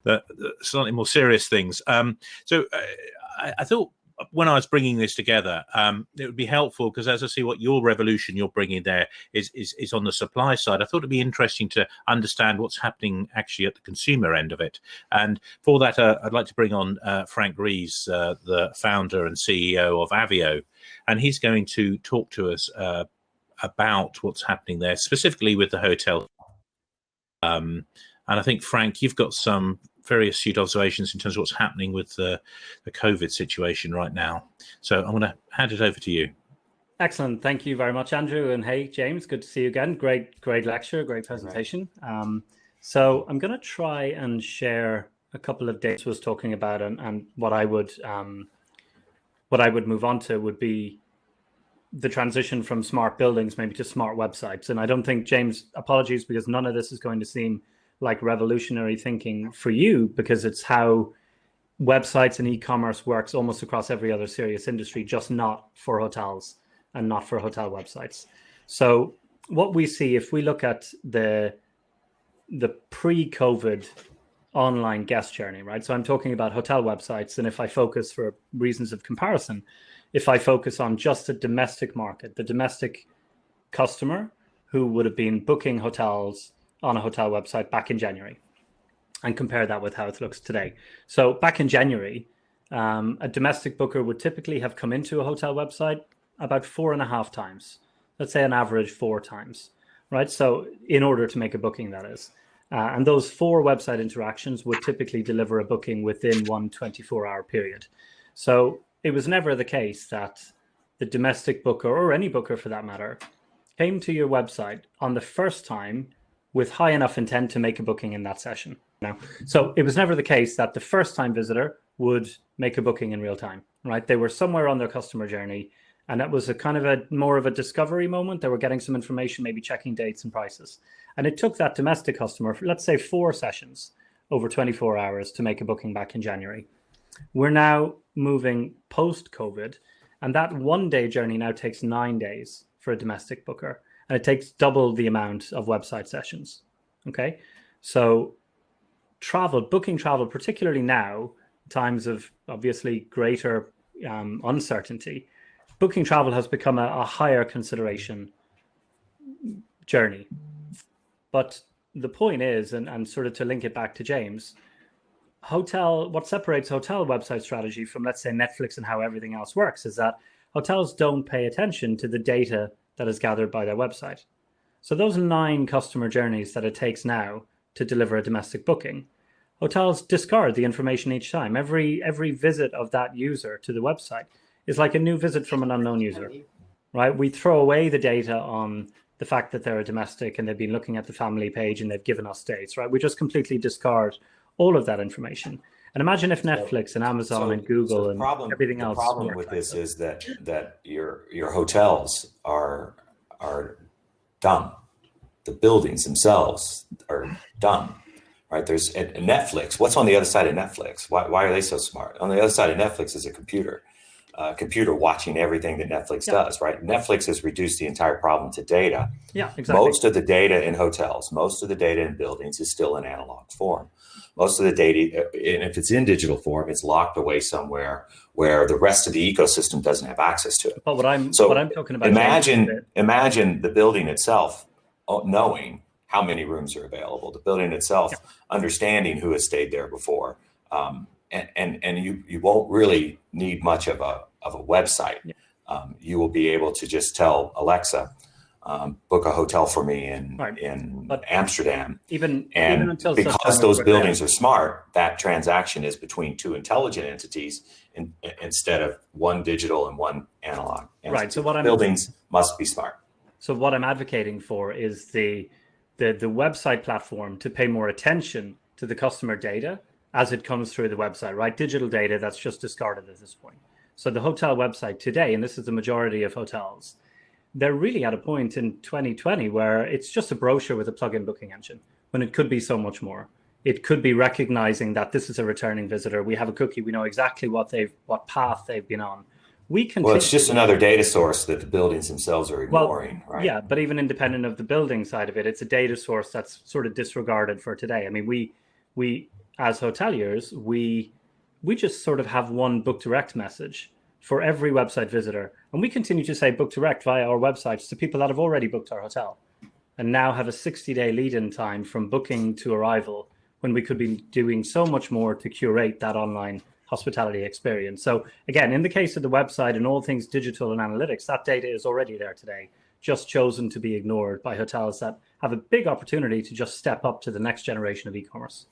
the slightly more serious things. So I thought when I was bringing this together, it would be helpful because as I see what your revolution you're bringing there is on the supply side, I thought it'd be interesting to understand what's happening actually at the consumer end of it. And for that, I'd like to bring on Frank Reeves, the founder and CEO of Avvio, and he's going to talk to us about what's happening there, specifically with the hotel. And I think, Frank, you've got some very astute observations in terms of what's happening with the COVID situation right now. So I'm going to hand it over to you. Excellent. Thank you very much, Andrew. And hey, James, good to see you again. Great lecture, great presentation. So I'm going to try and share a couple of dates I was talking about, and what I would move on to would be the transition from smart buildings maybe to smart websites. And I don't think, James, apologies, because none of this is going to seem like revolutionary thinking for you, because it's how websites and e-commerce works almost across every other serious industry, just not for hotels and not for hotel websites. So what we see, if we look at the pre-COVID online guest journey, right? So I'm talking about hotel websites. And if I focus, for reasons of comparison, if I focus on just the domestic market, the domestic customer who would have been booking hotels on a hotel website back in January, and compare that with how it looks today. So back in January, a domestic booker would typically have come into a hotel website about 4.5 times. Let's say an average 4 times, right? So in order to make a booking, that is. And those 4 website interactions would typically deliver a booking within one 24-hour period. So it was never the case that the domestic booker, or any booker for that matter, came to your website on the first time with high enough intent to make a booking in that session. Now, so it was never the case that the first time visitor would make a booking in real time, right? They were somewhere on their customer journey, and that was a kind of a more of a discovery moment. They were getting some information, maybe checking dates and prices. And it took that domestic customer, for, let's say, 4 sessions over 24 hours to make a booking back in January. We're now moving post-COVID, and that one-day journey now takes 9 days for a domestic booker. And it takes double the amount of website sessions. Okay, so booking travel, particularly now, times of obviously greater uncertainty, booking travel has become a higher consideration journey. But the point is, and sort of to link it back to James, what separates hotel website strategy from, let's say, Netflix and how everything else works is that hotels don't pay attention to the data that is gathered by their website. So those 9 customer journeys that it takes now to deliver a domestic booking, hotels discard the information each time. Every visit of that user to the website is like a new visit from an unknown user, right? We throw away the data on the fact that they're a domestic and they've been looking at the family page and they've given us dates, right? We just completely discard all of that information. And imagine if Netflix and Amazon and Google and everything else. The problem with this is that your hotels are dumb. The buildings themselves are dumb, right? There's a Netflix. What's on the other side of Netflix? Why are they so smart? On the other side of Netflix is a computer watching everything that Netflix does, right? Netflix has reduced the entire problem to data. Yeah, exactly. Most of the data in hotels, most of the data in buildings is still in analog form. Most of the data, and if it's in digital form, it's locked away somewhere where the rest of the ecosystem doesn't have access to it. But what I'm talking about. Imagine the building itself knowing how many rooms are available. The building itself understanding who has stayed there before, and you won't really need much of a website. You will be able to just tell Alexa, book a hotel for me in Amsterdam. Even until because those buildings are smart, that transaction is between 2 intelligent entities instead of one digital and one analog entity. Right. So buildings must be smart. So what I'm advocating for is the website platform to pay more attention to the customer data as it comes through the website, right? Digital data that's just discarded at this point. So the hotel website today, and this is the majority of hotels, they're really at a point in 2020 where it's just a brochure with a plug-in booking engine, when it could be so much more. It could be recognizing that this is a returning visitor. We have a cookie. We know exactly what path they've been on. Well, it's just another data source that the buildings themselves are ignoring, right? Yeah, but even independent of the building side of it, it's a data source that's sort of disregarded for today. I mean, as hoteliers, we just sort of have one book direct message for every website visitor. And we continue to say book direct via our websites to people that have already booked our hotel and now have a 60-day lead-in time from booking to arrival, when we could be doing so much more to curate that online hospitality experience. So again, in the case of the website and all things digital and analytics, that data is already there today, just chosen to be ignored by hotels that have a big opportunity to just step up to the next generation of e-commerce.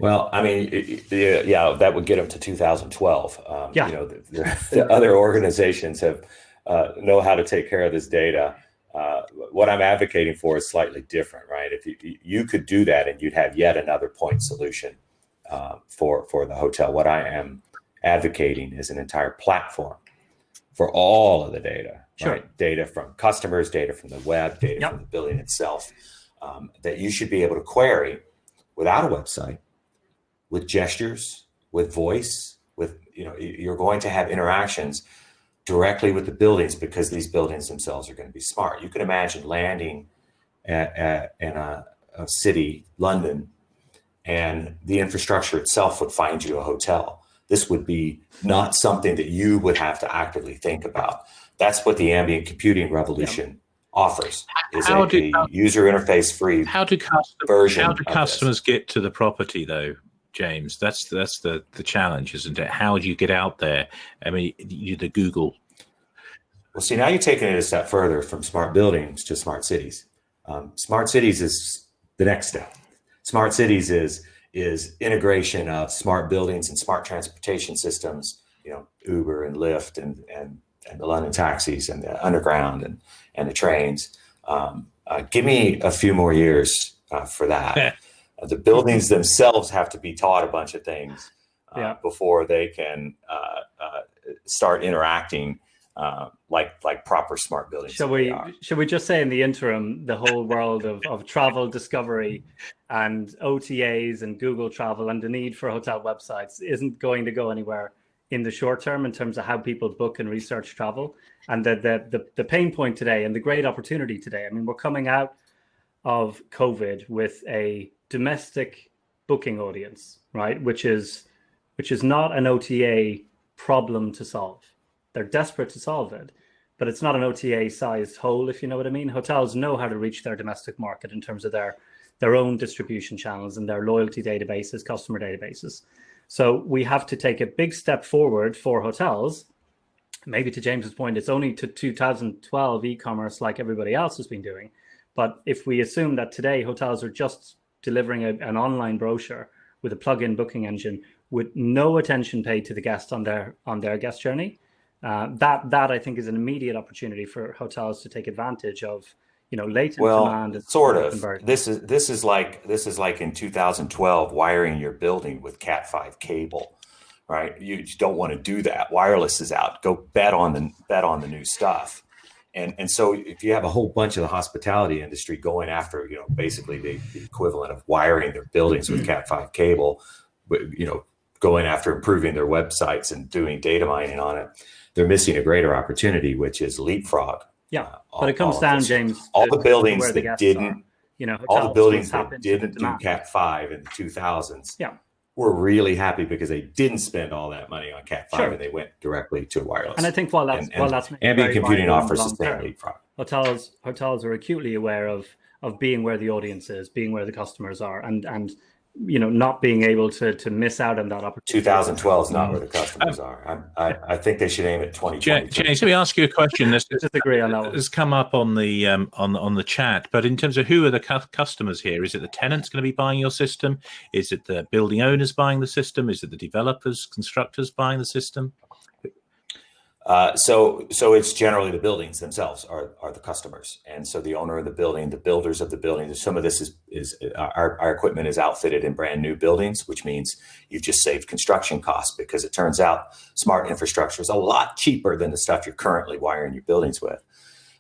Well, I mean, yeah, that would get them to 2012. Yeah. You know, the other organizations have know how to take care of this data. What I'm advocating for is slightly different, right? If you could do that, and you'd have yet another point solution for the hotel. What I am advocating is an entire platform for all of the data, sure. Right? Data from customers, data from the web, data yep. from the building itself, that you should be able to query without a website, with gestures, with voice, with, you know, you're going to have interactions directly with the buildings, because these buildings themselves are going to be smart. You can imagine landing in a city, London, and the infrastructure itself would find you a hotel. This would be not something that you would have to actively think about. That's what the ambient computing revolution offers, is a user interface free version. How do customers get to the property, though, James? That's the challenge, isn't it? How do you get out there? I mean, the Google. Well, see, now you're taking it a step further from smart buildings to smart cities. Smart cities is the next step. Smart cities is integration of smart buildings and smart transportation systems. You know, Uber and Lyft and the London taxis and the underground and the trains. Give me a few more years for that. The buildings themselves have to be taught a bunch of things before they can start interacting like proper smart buildings. Shall we just say, in the interim, the whole world of travel discovery and OTAs and Google Travel and the need for hotel websites isn't going to go anywhere in the short term in terms of how people book and research travel. And the pain point today and the great opportunity today, I mean, we're coming out of COVID with a domestic booking audience, right? Which is not an OTA problem to solve. They're desperate to solve it, but it's not an OTA sized hole, if you know what I mean. Hotels know how to reach their domestic market in terms of their own distribution channels and their loyalty databases, customer databases. So we have to take a big step forward for hotels. Maybe to James's point, it's only to 2012 e-commerce like everybody else has been doing. But if we assume that today hotels are just delivering an online brochure with a plug-in booking engine with no attention paid to the guest on their guest journey, that I think is an immediate opportunity for hotels to take advantage of, you know, latent demand. Sort of. This is like in 2012 wiring your building with Cat5 cable, right? You don't want to do that. Wireless is out. Go bet on the new stuff. And so if you have a whole bunch of the hospitality industry going after, you know, basically the equivalent of wiring their buildings with Cat5 cable, you know, going after improving their websites and doing data mining on it, they're missing a greater opportunity, which is leapfrog. Yeah, but it comes down, James, all the buildings that didn't, you know, all the buildings that didn't do Cat5 in the 2000s. Yeah. We're really happy because they didn't spend all that money on Cat5 Sure. and they went directly to wireless. And I think while that's ambient computing offers the same leapfrog. Hotels are acutely aware of being where the audience is, being where the customers are, and you know, not being able to miss out on that opportunity. 2012 is not where the customers are. I think they should aim at 2020. James, let me ask you a question. This disagree on that one. Has come up on the on the chat, but in terms of who are the customers here? Is it the tenants going to be buying your system? Is it the building owners buying the system? Is it the developers, constructors buying the system? So it's generally the buildings themselves are the customers, and so the owner of the building, the builders of the building. Some of this is our equipment is outfitted in brand new buildings, which means you've just saved construction costs, because it turns out smart infrastructure is a lot cheaper than the stuff you're currently wiring your buildings with.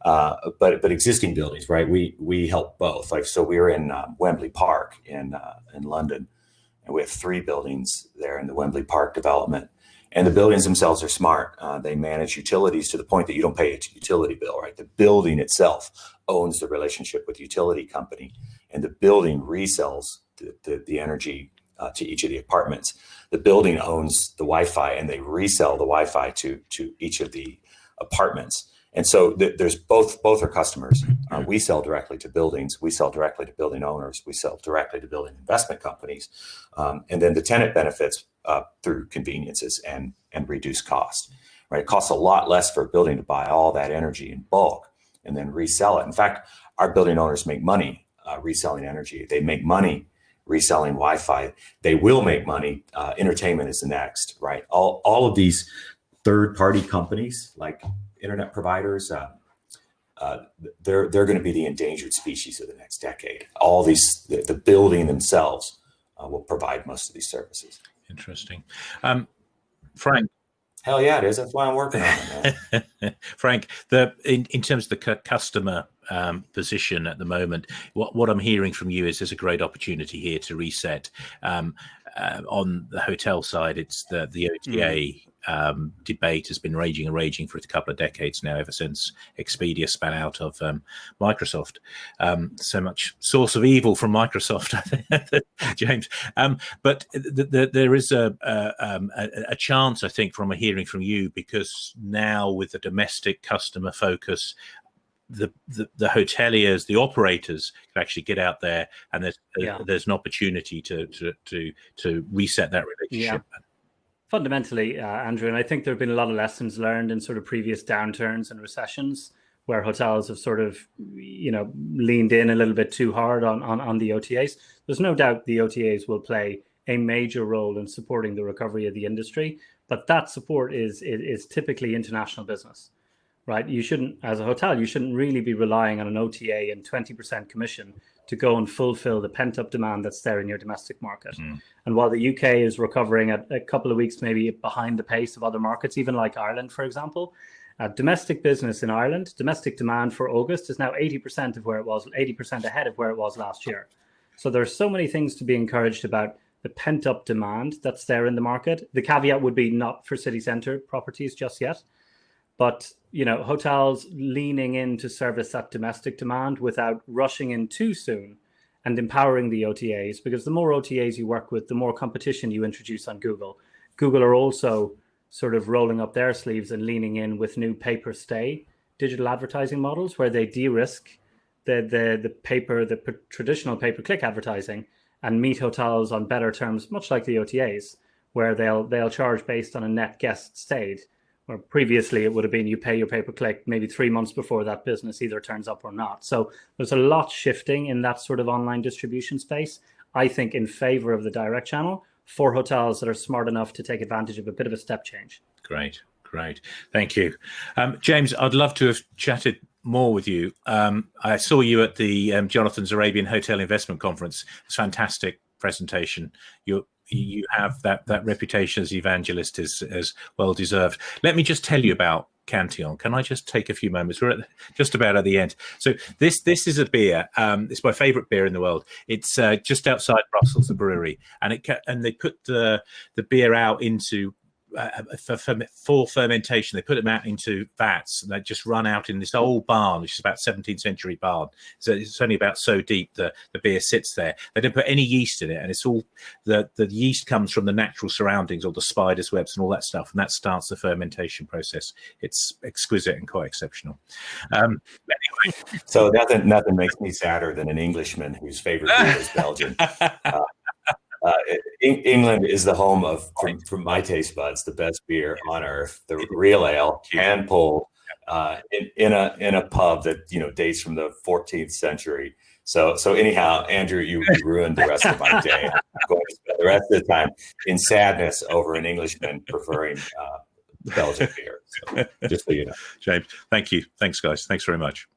But existing buildings, right? We help both. Like, so we're in Wembley Park in London, and we have 3 buildings there in the Wembley Park development. And the buildings themselves are smart. They manage utilities to the point that you don't pay a utility bill, right? The building itself owns the relationship with the utility company, and the building resells the energy to each of the apartments. The building owns the Wi-Fi, and they resell the Wi-Fi to each of the apartments. And so there's both are customers. We sell directly to buildings. We sell directly to building owners. We sell directly to building investment companies. And then the tenant benefits through conveniences and reduced cost. Right? It costs a lot less for a building to buy all that energy in bulk and then resell it. In fact, our building owners make money reselling energy. They make money reselling Wi-Fi. They will make money. Entertainment is the next. Right? All of these third-party companies like internet providers, they're going to be the endangered species of the next decade. All these, the building themselves will provide most of these services. Interesting. Frank. Hell yeah, it is. That's why I'm working on it, man. Frank, in terms of the customer position at the moment, what I'm hearing from you is there's a great opportunity here to reset. On the hotel side, it's the OTA debate has been raging for a couple of decades now, ever since Expedia span out of Microsoft. So much source of evil from Microsoft, I think, James. But there is a chance, I think, from a hearing from you, because now with the domestic customer focus, the hoteliers, the operators can actually get out there, and there's an opportunity to reset that relationship. Yeah. Fundamentally, Andrew, and I think there have been a lot of lessons learned in sort of previous downturns and recessions where hotels have sort of, leaned in a little bit too hard on the OTAs. There's no doubt the OTAs will play a major role in supporting the recovery of the industry, but that support is typically international business, right? You shouldn't, as a hotel, you shouldn't really be relying on an OTA and 20% commission to go and fulfill the pent-up demand that's there in your domestic market. And while the UK is recovering at a couple of weeks maybe behind the pace of other markets, even like Ireland, for example, domestic business in Ireland, domestic demand for August is now 80% of where it was, 80% ahead of where it was last year. So there's so many things to be encouraged about the pent-up demand that's there in the market. The caveat would be not for city centre properties just yet, but hotels leaning in to service that domestic demand without rushing in too soon and empowering the OTAs, because the more OTAs you work with, the more competition you introduce on Google. Google are also sort of rolling up their sleeves and leaning in with new pay-per-stay digital advertising models where they de-risk the traditional pay-per-click advertising and meet hotels on better terms, much like the OTAs, where they'll charge based on a net guest stayed. Where previously it would have been you pay your pay-per-click maybe 3 months before that business either turns up or not. So there's a lot shifting in that sort of online distribution space, I think, in favor of the direct channel for hotels that are smart enough to take advantage of a bit of a step change. Great. Thank you. James, I'd love to have chatted more with you. I saw you at the Jonathan's Arabian Hotel Investment Conference. It's a fantastic presentation. You have that reputation as evangelist is well deserved. Let me just tell you about Cantillon. Can I just take a few moments? We're just about at the end. So this is a beer. It's my favorite beer in the world. It's just outside Brussels, a brewery, and they put the beer out into for fermentation. They put them out into vats, and they just run out in this old barn, which is about 17th century barn. So it's only about so deep the beer sits there. They don't put any yeast in it, and it's all the yeast comes from the natural surroundings, all the spiders' webs and all that stuff, and that starts the fermentation process. It's exquisite and quite exceptional. Anyway, so nothing makes me sadder than an Englishman whose favorite beer is Belgian. England is the home of, from my taste buds, the best beer on earth. The real ale, hand pulled, in a pub that dates from the 14th century. So anyhow, Andrew, you ruined the rest of my day. I'm going to spend the rest of the time in sadness over an Englishman preferring Belgian beer. So, just so you know, James, thank you. Thanks, guys. Thanks very much.